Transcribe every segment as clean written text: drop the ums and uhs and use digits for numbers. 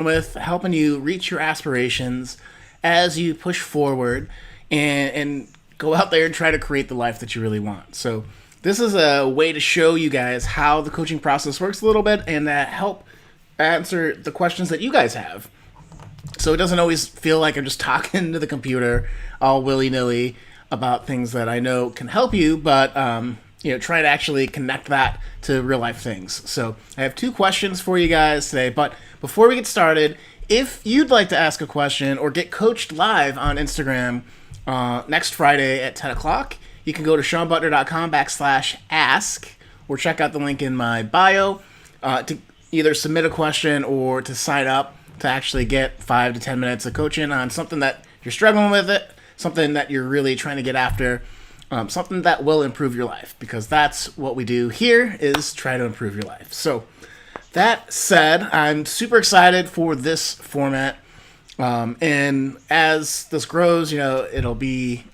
with helping you reach your aspirations as you push forward and go out there and try to create the life that you really want. So this is a way to show you guys how the coaching process works a little bit and help answer the questions that you guys have. So it doesn't always feel like I'm just talking to the computer all willy-nilly about things that I know can help you, but try to actually connect that to real life things. So I have 2 questions for you guys today, but before we get started, if you'd like to ask a question or get coached live on Instagram next Friday at 10 o'clock, you can go to SeanButler.com/ask or check out the link in my bio to either submit a question or to sign up to actually get 5 to 10 minutes of coaching on something that you're struggling with something that you're really trying to get after, something that will improve your life, because that's what we do here, is try to improve your life. So that said, I'm super excited for this format. And as this grows, it'll be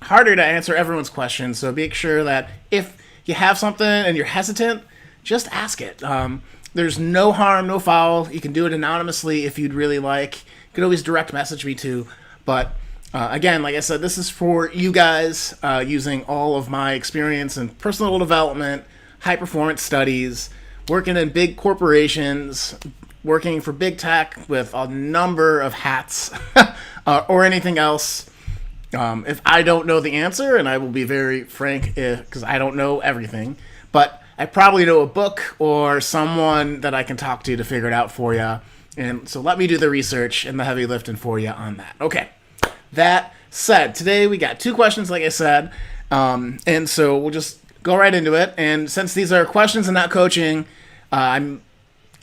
harder to answer everyone's questions. So make sure that if you have something and you're hesitant, just ask it. There's no harm, no foul. You can do it anonymously if you'd really like. You can always direct message me too. But again, like I said, this is for you guys, using all of my experience in personal development, high performance studies, working in big corporations, working for big tech with a number of hats, or anything else. If I don't know the answer, and I will be very frank, because I don't know everything, but I probably know a book or someone that I can talk to figure it out for you. And so let me do the research and the heavy lifting for you on that. Okay. That said, today we got 2 questions, like I said. And so we'll just go right into it. And since these are questions and not coaching, I'm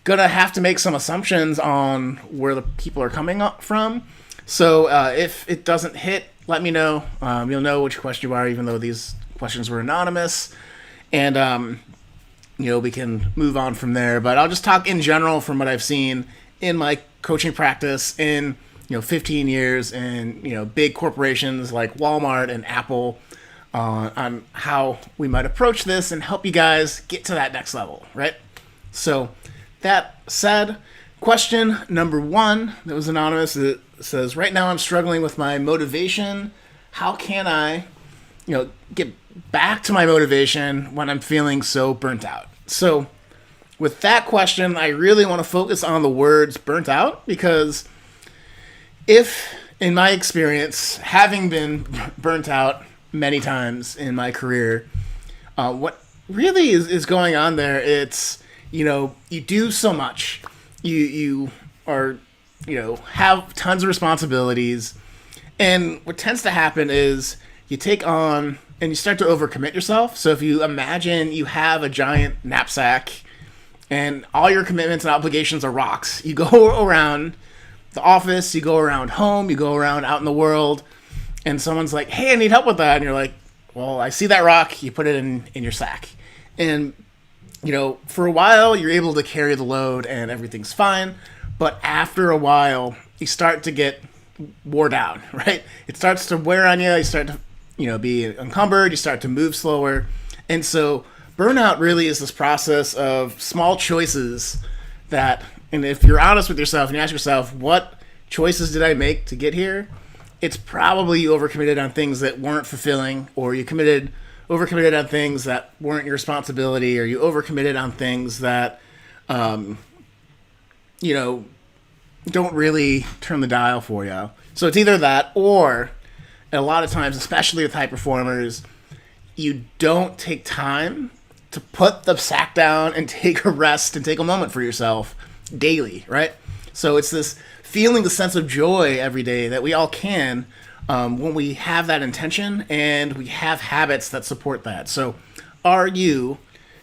going to have to make some assumptions on where the people are coming up from. So if it doesn't hit, let me know. You'll know which question you are, even though these questions were anonymous. And, we can move on from there. But I'll just talk in general from what I've seen in my coaching practice in, 15 years in, big corporations like Walmart and Apple, on how we might approach this and help you guys get to that next level, right? So that said, question number 1 that was anonymous, it says, right now I'm struggling with my motivation. How can I, get back to my motivation when I'm feeling so burnt out? So with that question, I really want to focus on the words burnt out, because if, in my experience, having been burnt out many times in my career, what really is going on there, it's, you do so much. You are, have tons of responsibilities. And what tends to happen is you take on and you start to overcommit yourself. So if you imagine you have a giant knapsack and all your commitments and obligations are rocks, you go around the office, you go around home, you go around out in the world, and someone's like, hey, I need help with that. And you're like, well, I see that rock. You put it in your sack. And, for a while, you're able to carry the load and everything's fine. But after a while, you start to get wore down, right? It starts to wear on you. You start to, be encumbered. You start to move slower. And so burnout really is this process of small choices that, and if you're honest with yourself and you ask yourself, what choices did I make to get here? It's probably you overcommitted on things that weren't fulfilling, or you overcommitted on things that weren't your responsibility, or you overcommitted on things that, don't really turn the dial for you. So it's either that, or a lot of times, especially with high performers, you don't take time to put the sack down and take a rest and take a moment for yourself daily, right? So it's this feeling the sense of joy every day that we all can, when we have that intention and we have habits that support that. So are you,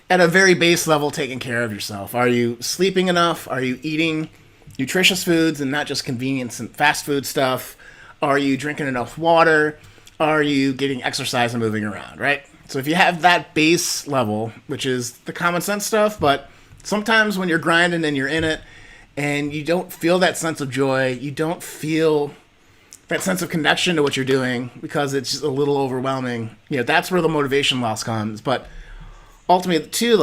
at a very base level, taking care of yourself? Are you sleeping enough? Are you eating nutritious foods and not just convenience and fast food stuff? Are you drinking enough water? Are you getting exercise and moving around, right? So if you have that base level, which is the common sense stuff, but sometimes when you're grinding and you're in it and you don't feel that sense of joy, you don't feel that sense of connection to what you're doing because it's just a little overwhelming, that's where the motivation loss comes. But ultimately, too,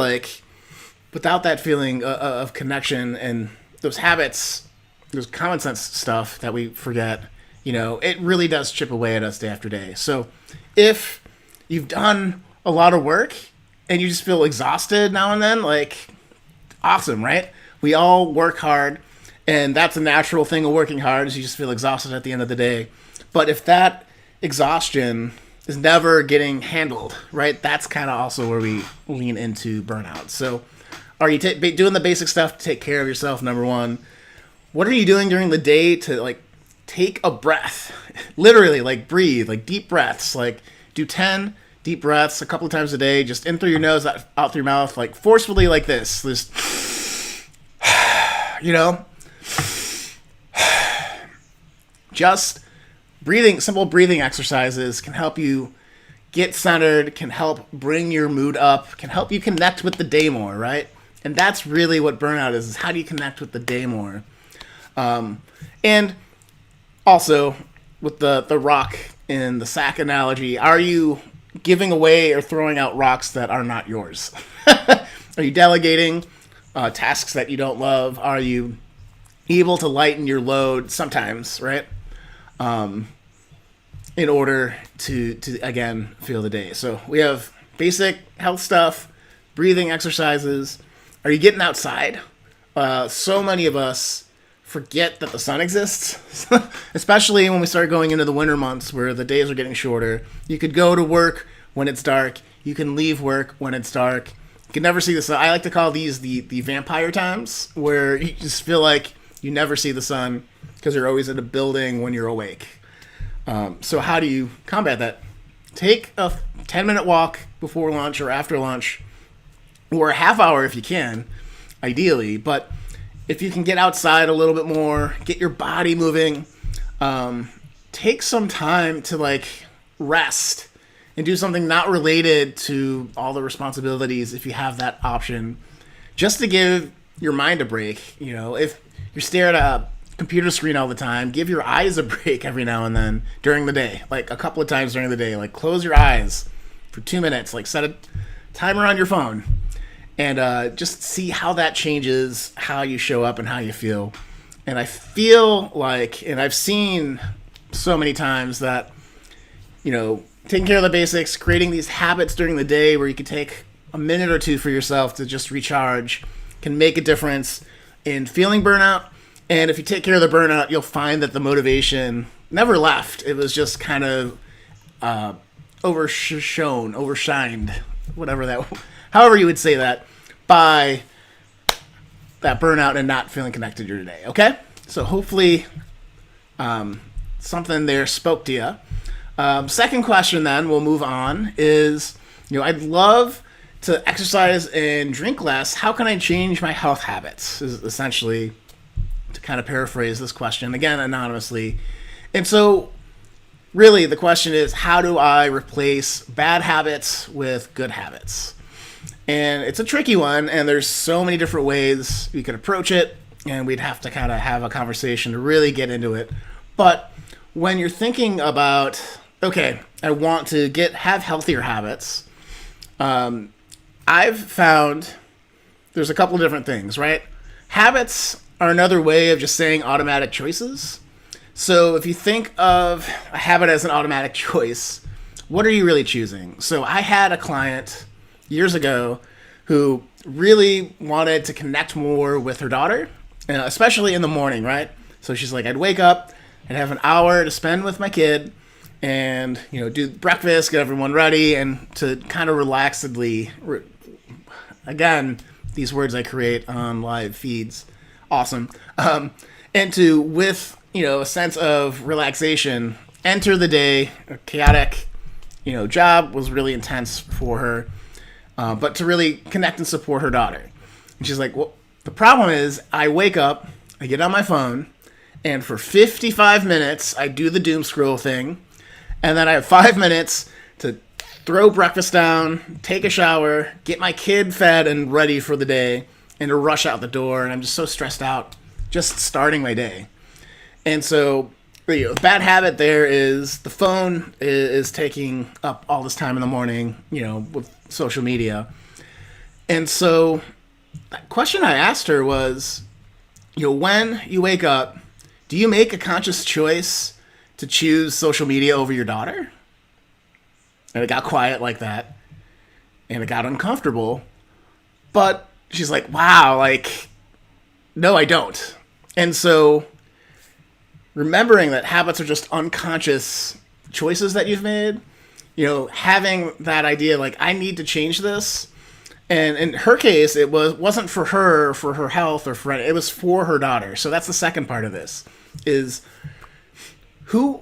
without that feeling of connection and those habits there's common sense stuff that we forget. It really does chip away at us day after day. So if you've done a lot of work and you just feel exhausted now and then, like, awesome, right? We all work hard, and that's a natural thing of working hard, is you just feel exhausted at the end of the day. But if that exhaustion is never getting handled, right, that's kind of also where we lean into burnout. So are you doing the basic stuff to take care of yourself, number one? What are you doing during the day to, like, take a breath? Literally, like, breathe, like, deep breaths. Like, do 10 deep breaths a couple of times a day, just in through your nose, out through your mouth, like, forcefully, like this. Just breathing, simple breathing exercises can help you get centered, can help bring your mood up, can help you connect with the day more, right? And that's really what burnout is how do you connect with the day more? And also, with the rock in the sack analogy, are you giving away or throwing out rocks that are not yours? Are you delegating tasks that you don't love? Are you able to lighten your load sometimes, right? In order to again feel the day. So we have basic health stuff, breathing exercises. Are you getting outside? So many of us forget that the sun exists, especially when we start going into the winter months where the days are getting shorter. You could go to work when it's dark. You can leave work when it's dark. You can never see the sun. I like to call these the vampire times, where you just feel like you never see the sun because you're always in a building when you're awake. So how do you combat that? Take a 10-minute walk before lunch or after lunch, or a half hour if you can, ideally. But if you can get outside a little bit more, get your body moving, take some time to, like, rest and do something not related to all the responsibilities if you have that option, just to give your mind a break. If you're staring at a computer screen all the time, give your eyes a break every now and then during the day, like a couple of times during the day. Like, close your eyes for 2 minutes, like set a timer on your phone, and just see how that changes how you show up and how you feel. And I feel like, and I've seen so many times that, taking care of the basics, creating these habits during the day where you can take a minute or two for yourself to just recharge, can make a difference in feeling burnout. And if you take care of the burnout, you'll find that the motivation never left. It was just kind of overshined, however you would say that, by that burnout and not feeling connected to your day. Okay? So hopefully something there spoke to you. Second question then, we'll move on, is, I'd love to exercise and drink less. How can I change my health habits? Is essentially, to kind of paraphrase this question, again, anonymously. And so really the question is, how do I replace bad habits with good habits? And it's a tricky one, and there's so many different ways we could approach it, and we'd have to kind of have a conversation to really get into it. But when you're thinking about, okay, I want to have healthier habits, I've found there's a couple of different things, right? Habits are another way of just saying automatic choices. So if you think of a habit as an automatic choice, what are you really choosing? So I had a client years ago who really wanted to connect more with her daughter, especially in the morning, right? So she's like, I'd wake up, I'd have an hour to spend with my kid, and do breakfast, get everyone ready, and to kind of relaxedly, again, these words I create on live feeds, awesome, and to, with a sense of relaxation, enter the day. A chaotic job was really intense for her, but to really connect and support her daughter. And she's like, well, the problem is I wake up, I get on my phone, and for 55 minutes I do the doom scroll thing, and then I have 5 minutes to throw breakfast down, take a shower, get my kid fed and ready for the day, and to rush out the door. And I'm just so stressed out just starting my day. And so, the bad habit there is the phone is taking up all this time in the morning, with social media. And so, the question I asked her was, when you wake up, do you make a conscious choice to choose social media over your daughter? And it got quiet like that. And it got uncomfortable. But she's like, wow, like, no, I don't. And so remembering that habits are just unconscious choices that you've made, having that idea, like, I need to change this. And in her case, it wasn't for her health, or it was for her daughter. So that's the second part of this, is who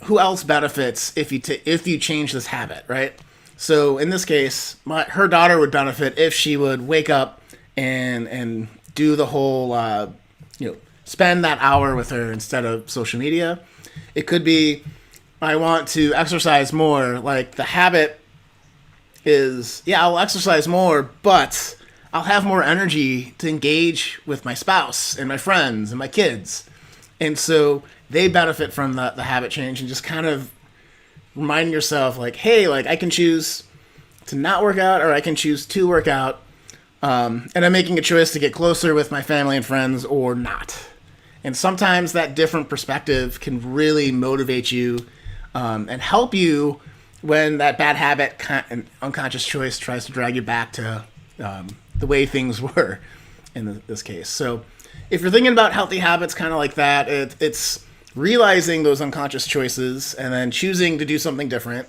else benefits if you change this habit, right? So in this case, her daughter would benefit if she would wake up and do the whole, spend that hour with her instead of social media. It could be, I want to exercise more. Like, the habit is, I'll exercise more, but I'll have more energy to engage with my spouse and my friends and my kids. And so they benefit from the habit change, and just kind of reminding yourself, like, hey, like, I can choose to not work out, or I can choose to work out. And I'm making a choice to get closer with my family and friends or not. And sometimes that different perspective can really motivate you and help you when that bad habit and unconscious choice tries to drag you back to the way things were in this case. So if you're thinking about healthy habits kind of like that, it's realizing those unconscious choices and then choosing to do something different.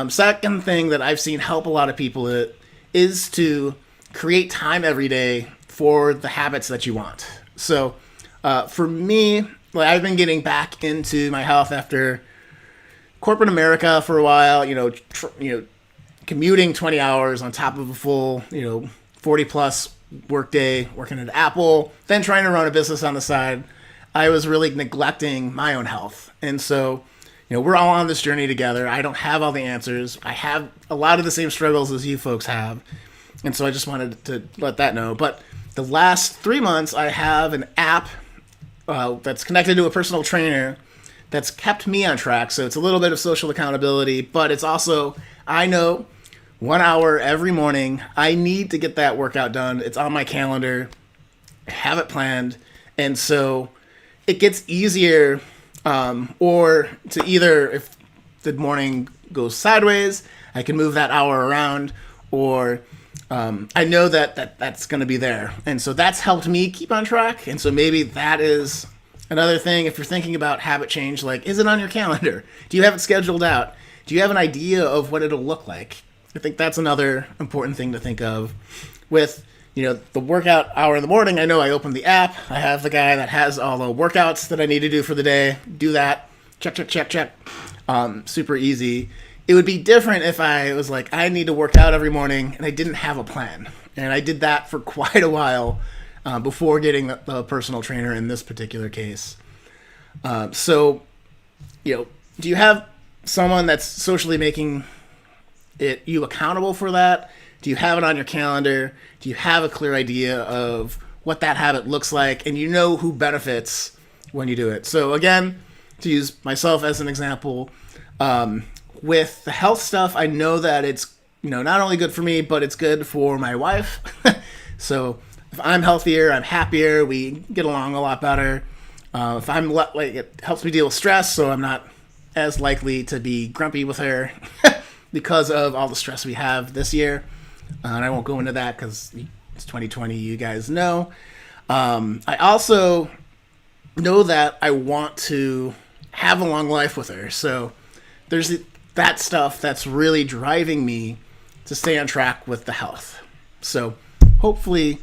Second thing that I've seen help a lot of people is to create time every day for the habits that you want. So for me, like, I've been getting back into my health after corporate America for a while, commuting 20 hours on top of a full, 40 plus work day, working at Apple, then trying to run a business on the side. I was really neglecting my own health. And so, we're all on this journey together. I don't have all the answers. I have a lot of the same struggles as you folks have. And so I just wanted to let that know. But the last 3 months, I have an app that's connected to a personal trainer that's kept me on track. So it's a little bit of social accountability, but it's also, I know 1 hour every morning, I need to get that workout done. It's on my calendar. I have it planned. And so it gets easier, or to either, if the morning goes sideways, I can move that hour around, or I know that's going to be there. And so that's helped me keep on track. And so maybe that is another thing. If you're thinking about habit change, like, is it on your calendar? Do you have it scheduled out? Do you have an idea of what it'll look like? I think that's another important thing to think of with, the workout hour in the morning. I know I open the app. I have the guy that has all the workouts that I need to do for the day. Do that. Check, check, check, check. Super easy. It would be different if I was like, I need to work out every morning, and I didn't have a plan. And I did that for quite a while before getting the personal trainer in this particular case. So, do you have someone that's socially making you accountable for that? Do you have it on your calendar? Do you have a clear idea of what that habit looks like? And who benefits when you do it? So again, to use myself as an example, with the health stuff, I know that it's, not only good for me, but it's good for my wife. So if I'm healthier, I'm happier, we get along a lot better. If I'm it helps me deal with stress, so I'm not as likely to be grumpy with her because of all the stress we have this year. And I won't go into that because it's 2020, you guys know. I also know that I want to have a long life with her. So there's that stuff that's really driving me to stay on track with the health. So hopefully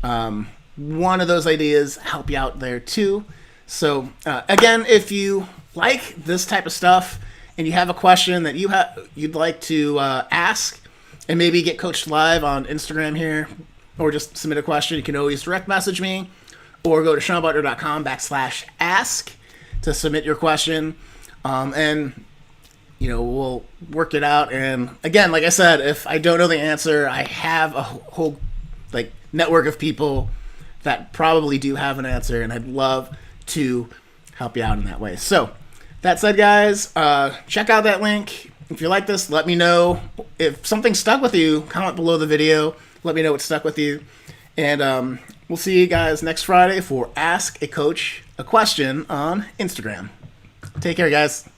one of those ideas help you out there too. So again, if you like this type of stuff and you have a question that you'd like to ask and maybe get coached live on Instagram here, or just submit a question, you can always direct message me or go to SeanButler.com/ask to submit your question. And we'll work it out. And again, like I said, if I don't know the answer, I have a whole network of people that probably do have an answer, and I'd love to help you out in that way. So that said, guys, check out that link. If you like this, let me know. If something stuck with you, comment below the video. Let me know what stuck with you. And we'll see you guys next Friday for Ask a Coach a Question on Instagram. Take care, guys.